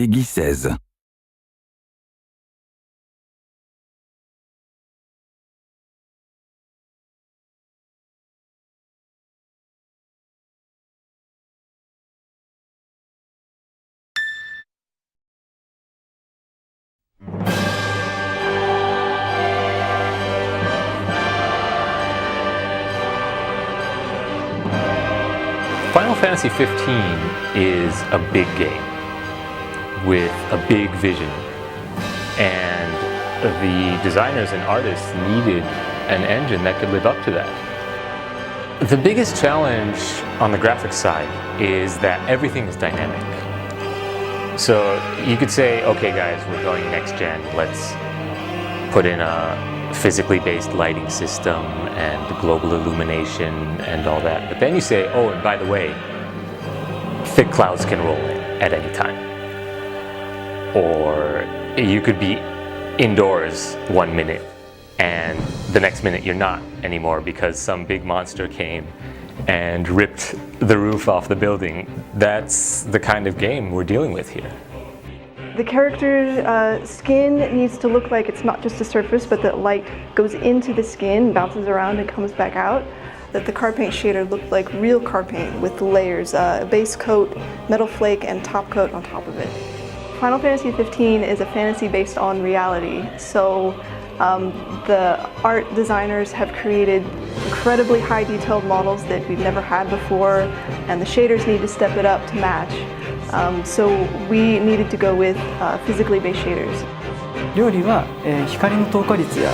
Peggy 16. Final Fantasy 15 is a big game with a big vision, and the designers and artists needed an engine that could live up to that. The biggest challenge on the graphics side is that everything is dynamic. So you could say, okay guys, we're going next gen, let's put in a physically based lighting system and global illumination and all that. But then you say, oh, and by the way, thick clouds can roll in at any time. Or you could be indoors 1 minute and the next minute you're not anymore because some big monster came and ripped the roof off the building. That's the kind of game we're dealing with here. The character's skin needs to look like it's not just a surface, but that light goes into the skin, bounces around and comes back out. That the car paint shader looked like real car paint with layers, a base coat, metal flake, and top coat on top of it. Final Fantasy 15 is a fantasy based on reality, so the art designers have created incredibly high detailed models that we've never had before, and the shaders need to step it up to match. So we needed to go with physically based shaders. 料理は、光の透過率や、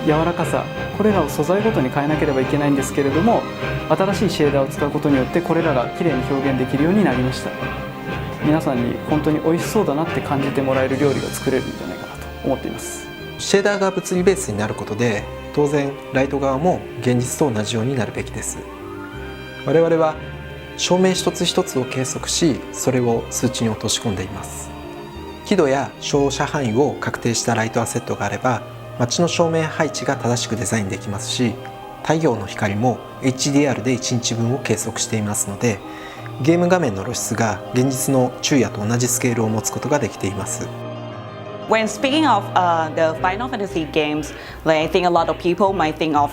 柔らかさ、これらを素材ごとに変えなければいけないんですけれども、新しいシェーダーを使うことによってこれらがきれいに表現できるようになりました。皆さんに本当に美味しそうだなって感じてもらえる料理が作れるんじゃないかなと思っています。シェーダーが物理ベースになることで、当然ライト側も現実と同じようになるべきです。我々は照明一つ一つを計測し、それを数値に落とし込んでいます。輝度や照射範囲を確定したライトアセットがあれば、街の照明配置が正しくデザインできますし、太陽の光も HDR で1日分を計測していますので、ゲーム画面の露出が現実の昼夜と同じスケールを持つことができています。When speaking of the Final Fantasy games, like, I think a lot of people might think of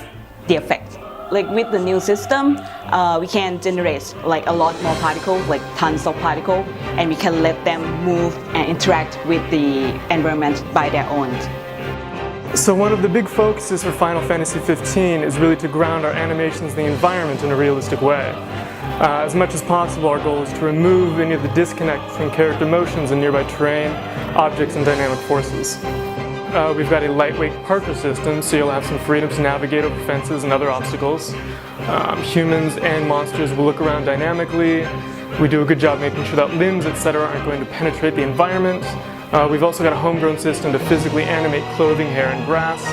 the effect. Like with the new system, we can generate like a lot more particles, like tons of particles, and we can let them move and interact with the environment by their own. So one of the big focuses for Final Fantasy 15 is really to ground our animations in the environment in a realistic way. As much as possible, our goal is to remove any of the disconnect between character motions and nearby terrain, objects, and dynamic forces. We've got a lightweight parkour system, so you'll have some freedom to navigate over fences and other obstacles. Humans and monsters will look around dynamically. We do a good job making sure that limbs, etc. aren't going to penetrate the environment. We've also got a homegrown system to physically animate clothing, hair, and grass.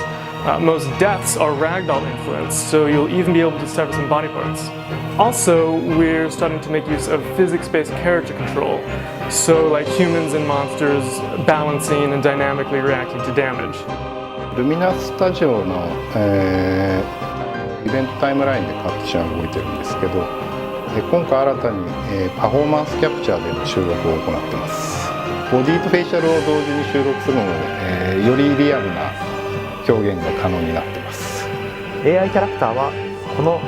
Most deaths are ragdoll influenced, so you'll even be able to sever some body parts. Also, we're starting to make use of physics-based character control, so like humans and monsters balancing and dynamically reacting to damage. ルミナスタジオの、イベントタイムラインでカットシーンが動いてるんですけど、今回新たに、パフォーマンスキャプチャーでの収録を行っています。ボディとフェイシャルを同時に収録するので、よりリアルな表現が可能になっています。 AI キャラクターはこの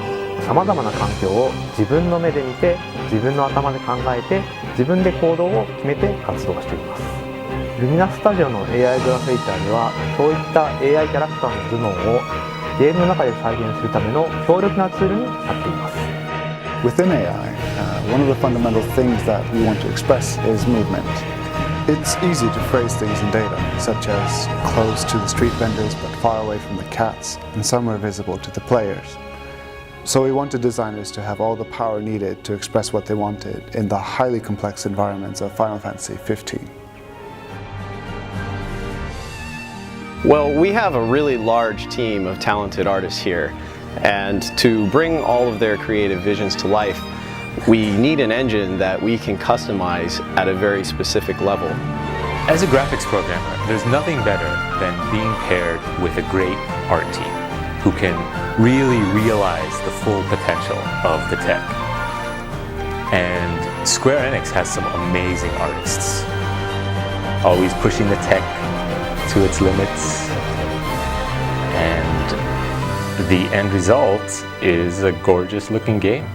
さまざまな環境を自分の目で見て、自分の頭で考えて、自分で行動を決めて活動しています。ルミナスタジオの AI グラフェイチャーでは、そういった AI キャラクターの頭脳をゲームの中で再現するための強力なツールになっています。 Within AI, one of the fundamental things that we want to express is movement. It's easy to phrase things in data, such as close to the street vendors but far away from the cats, and somewhere visible to the players. So we wanted designers to have all the power needed to express what they wanted in the highly complex environments of Final Fantasy 15. Well, we have a really large team of talented artists here, and to bring all of their creative visions to life, we need an engine that we can customize at a very specific level. As a graphics programmer, there's nothing better than being paired with a great art team who can really realize the full potential of the tech. And Square Enix has some amazing artists. always pushing the tech to its limits, and the end result is a gorgeous looking game.